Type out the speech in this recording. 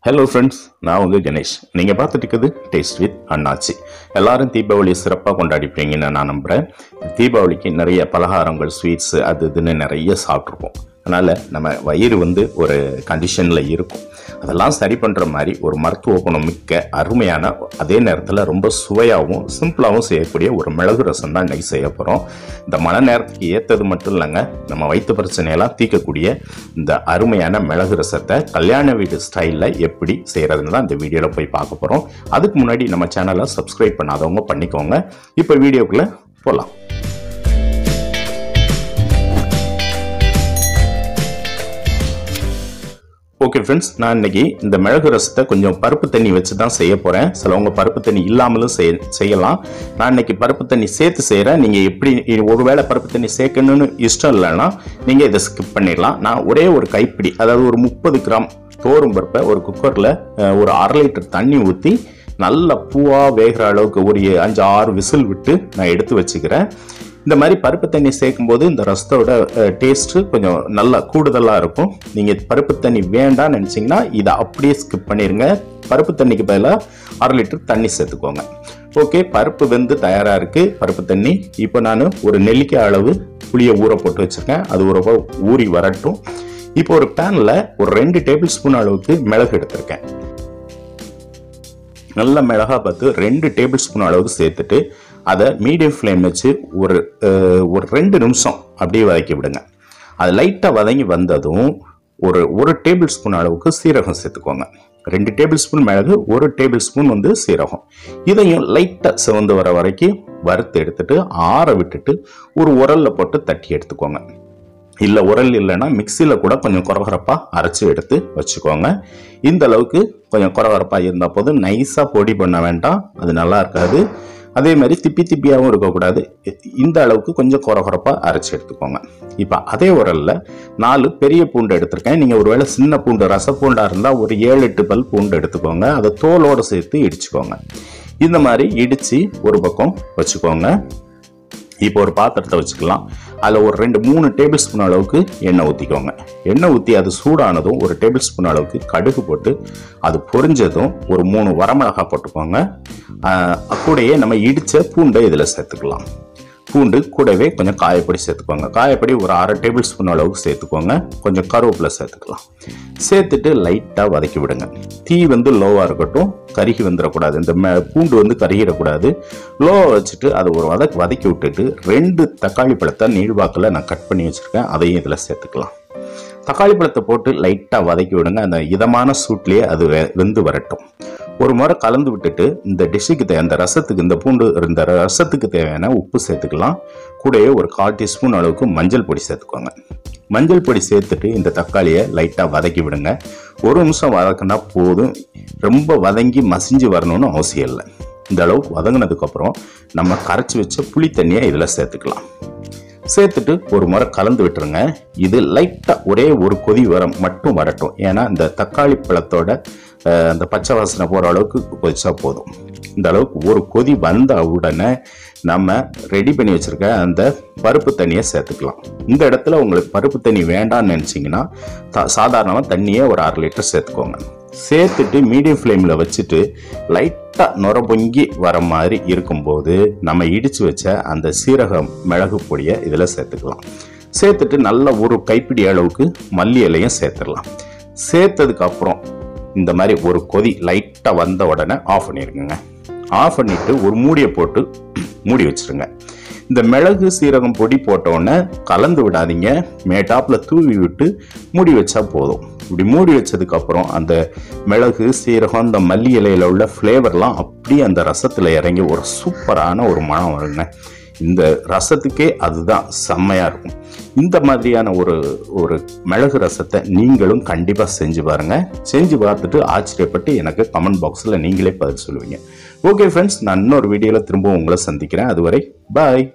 Hello friends, நான் உங்க கணேஷ். நீங்க பார்த்துட்டு இருக்குது டேஸ்ட் வித் அண்ணாச்சி. எல்லாரும் தீபாவளி சிறப்பாக கொண்டாடிப்பீங்கன்னு நான் நம்புறேன். தீபாவளிக்கு நிறைய பலகாரங்கள், ஸ்வீட்ஸ் அது இதுன்னு நிறைய சாப்பிட்ருப்போம். அதனால நம்ம வயிறு ஒரு கண்டிஷன்ல இருக்கும். அதெல்லாம் சரி பண்ற மாதிரி ஒரு மருத்துவ குணம் மிக்க அருமையான, அதே நேரத்தில் ரொம்ப சுவையாகவும் சிம்பிளாகவும் செய்யக்கூடிய ஒரு மிளகு ரசம் தான் இன்னைக்கு செய்ய போறோம். இந்த மழை நேரத்துக்கு ஏற்றது மட்டும் இல்லைங்க, நம்ம வயிற்று பிரச்சனையெல்லாம் தீர்க்கக்கூடிய இந்த அருமையான மிளகு ரசத்தை கல்யாண வீடு ஸ்டைலில் எப்படி செய்யறதுன்னு தான் இந்த வீடியோவில் போய் பார்க்க போறோம். அதுக்கு முன்னாடி நம்ம சேனலை சப்ஸ்கிரைப் பண்ணாதவங்க பண்ணிக்கோங்க. இப்போ வீடியோக்குள்ள போகலாம். ஓகே ஃப்ரெண்ட்ஸ், நான் இன்னைக்கு இந்த மிளகு ரசத்தை கொஞ்சம் பருப்பு தண்ணி வச்சு தான் செய்ய போகிறேன். சிலவங்க பருப்பு தண்ணி இல்லாமலும் செய்யலாம். நான் இன்னைக்கு பருப்பு தண்ணி சேர்த்து செய்கிறேன். நீங்கள் எப்படி ஒருவேளை பருப்பு தண்ணி சேர்க்கணும்னு இஷ்டம் இல்லைன்னா நீங்கள் இதை ஸ்கிப் பண்ணிடலாம். நான் ஒரே ஒரு கைப்பிடி, அதாவது ஒரு 30 கிராம் தோரும் பருப்பை ஒரு குக்கரில் ஒரு 1/2 லிட்டர் தண்ணி ஊற்றி நல்ல பூவாக வேகிற அளவுக்கு ஒரு 5-6 விசில் விட்டு நான் எடுத்து வச்சுக்கிறேன். இந்த மாதிரி பருப்பு தண்ணி சேர்க்கும் போது இந்த ரசத்தோட டேஸ்ட்டு கொஞ்சம் நல்லா கூடுதலாக இருக்கும். நீங்கள் பருப்பு தண்ணி வேண்டாம்னு நினச்சிங்கன்னா இதை அப்படியே ஸ்கிப் பண்ணிடுங்க. பருப்பு தண்ணிக்கு பதிலாக 1/2 லிட்டர் தண்ணி சேர்த்துக்கோங்க. ஓகே, பருப்பு வெந்து தயாராக இருக்குது பருப்பு தண்ணி. இப்போ நான் ஒரு நெல்லிக்காய் அளவு புளியை ஊற போட்டு வச்சுருக்கேன். அது ஊறி வரட்டும். இப்போ ஒரு பேனில் ஒரு 2 டேபிள் ஸ்பூன் அளவுக்கு மிளகு எடுத்திருக்கேன். நல்ல மிளகா பார்த்து 2 டேபிள் ஸ்பூன் அளவுக்கு சேர்த்துட்டு அதை மீடியம் ஃப்ளேம் வச்சு ஒரு 2 நிமிஷம் அப்படியே வதக்கி விடுங்க. அது லைட்டாக வதங்கி வந்ததும் ஒரு டேபிள் ஸ்பூன் அளவுக்கு சீரகம் சேர்த்துக்கோங்க. 2 டேபிள் ஸ்பூன் மிளகு, 1 டேபிள் ஸ்பூன் சீரகம். இதையும் லைட்டாக சிவந்து வர வரைக்கும் வறுத்து எடுத்துட்டு ஆற விட்டுட்டு ஒரு உரல்ல போட்டு தட்டி எடுத்துக்கோங்க. இல்லை உரல் இல்லைன்னா மிக்சியில் கூட கொஞ்சம் கொரகொரப்பாக அரைச்சி எடுத்து வச்சுக்கோங்க. இந்த அளவுக்கு கொஞ்சம் கொரகொரப்பாக இருந்தால் போதும். நைஸாக பொடி பண்ண வேண்டாம், அது நல்லா இருக்காது. அதே மாதிரி திப்பியாகவும் இருக்கக்கூடாது. இந்த அளவுக்கு கொஞ்சம் கொரகொரப்பாக அரைச்சி எடுத்துக்கோங்க. இப்போ அதே உரலில் 4 பெரிய பூண்டு எடுத்திருக்கேன். நீங்கள் ஒருவேளை சின்ன பூண்டு, ரசப்பூண்டாக இருந்தால் ஒரு 7-8 பல் பூண்டு எடுத்துக்கோங்க. அதை தோலோடு சேர்த்து இடிச்சுக்கோங்க. இந்த மாதிரி இடித்து ஒரு பக்கம் வச்சுக்கோங்க. இப்போ ஒரு பாத்திரத்தை வச்சுக்கலாம். அதில் ஒரு 2-3 டேபிள் ஸ்பூன் அளவுக்கு எண்ணெய் ஊற்றிக்கோங்க. எண்ணெய் ஊற்றி அது சூடானதும் 1 டேபிள் ஸ்பூன் அளவுக்கு கடுகு போட்டு அது பொரிஞ்சதும் ஒரு 3 வரமிளகாய் போட்டுக்கோங்க. கூடயே நம்ம இடித்த பூண்டை இதில் சேர்த்துக்கலாம். பூண்டு கூடவே கொஞ்சம் காயப்பொடி சேர்த்துக்கோங்க. காயப்பொடி ஒரு 1/2 டேபிள் ஸ்பூன் அளவுக்கு சேர்த்துக்கோங்க. கொஞ்சம் கருவேப்பிலை சேர்த்துக்கலாம். சேர்த்துட்டு லைட்டாக வதக்கி விடுங்க. தீ லோவாக இருக்கட்டும், கருகி வந்துடக்கூடாது. இந்த பூண்டு கருகிடக்கூடாது. லோவாக வச்சுட்டு அதை ஒரு வதக்கி விட்டுட்டு 2 தக்காளி பழத்தை நீள்வாக்கில் நான் கட் பண்ணி வச்சுருக்கேன். அதையும் இதில் சேர்த்துக்கலாம். தக்காளி பழத்தை போட்டு லைட்டாக வதக்கி விடுங்க. அந்த இதமான சூட்லேயே அது வெந்து வரட்டும். ஒரு முறை கலந்து விட்டுட்டு இந்த டிஷ்ஷுக்கு அந்த ரசத்துக்கு, இந்த ரசத்துக்கு தேவையான உப்பு சேர்த்துக்கலாம். கூடவே ஒரு 1/4 டீஸ்பூன் அளவுக்கு மஞ்சள் பொடி சேர்த்துக்கோங்க. மஞ்சள் பொடி சேர்த்துட்டு இந்த தக்காளியை லைட்டாக வதக்கி விடுங்க. 1 நிமிஷம் வதக்கினா போதும். ரொம்ப வதங்கி மசிஞ்சு வரணும்னு அவசியம் இல்லை. இந்த அளவுக்கு வதங்கினதுக்கப்புறம் நம்ம கரைச்சி வச்ச புளி தண்ணியை இதில் சேர்த்துக்கலாம். சேர்த்துட்டு ஒரு முறை கலந்து விட்டுருங்க. இது லைட்டாக ஒரே ஒரு கொதி மட்டும் வரட்டும். ஏன்னா இந்த தக்காளி பழத்தோட அந்த பச்சை வாசனை போகிற அளவுக்கு கொதிச்சா போதும். இந்த அளவுக்கு ஒரு கொதி வந்த உடனே நம்ம ரெடி பண்ணி வச்சுருக்க அந்த பருப்பு தண்ணியை சேர்த்துக்கலாம். இந்த இடத்துல உங்களுக்கு பருப்பு தண்ணி வேண்டாம்னு நினச்சிங்கன்னா சாதாரணமாக தண்ணியை ஒரு 1/2 லிட்டர் சேர்த்துக்கோங்க. சேர்த்துட்டு மீடியம் ஃப்ளேமில் வச்சுட்டு லைட்டாக நுர பொங்கி வர மாதிரி இருக்கும்போது நம்ம இடித்து வச்ச அந்த சீரகம் மிளகு பொடியை இதில் சேர்த்துக்கலாம். சேர்த்துட்டு நல்ல ஒரு கைப்பிடி அளவுக்கு மல்லி இலையும் சேர்த்துடலாம். சேர்த்ததுக்கு அப்புறம் இந்த மாதிரி ஒரு கொதி லைட்டாக வந்த உடனே ஆஃப் பண்ணிடுங்க. ஆஃப் பண்ணிட்டு ஒரு மூடியை போட்டு மூடி வச்சிருங்க. இந்த மிளகு சீரகம் பொடி போட்ட உடனே கலந்து விடாதீங்க. மேட்டாப்பில் தூவி விட்டு மூடி வச்சா போதும். இப்படி மூடி வச்சதுக்கு அப்புறம் அந்த மிளகு சீரகம், இந்த மல்லி இலையில உள்ள ஃப்ளேவர்லாம் அப்படியே அந்த ரசத்தில் இறங்கி ஒரு சூப்பரான ஒரு மனம் வருங்க. இந்த ரசத்துக்கே அதுதான் செம்மையாக இருக்கும். இந்த மாதிரியான ஒரு மிளகு ரசத்தை நீங்களும் கண்டிப்பாக செஞ்சு பாருங்க. செஞ்சு பார்த்துட்டு ஆச்சரியப்பட்டு எனக்கு கமெண்ட் பாக்ஸில் நீங்களே பதில் சொல்லுவீங்க. ஓகே ஃப்ரெண்ட்ஸ், நான் இன்னொரு வீடியோவில் திரும்பவும் உங்களை சந்திக்கிறேன். அதுவரை பாய்.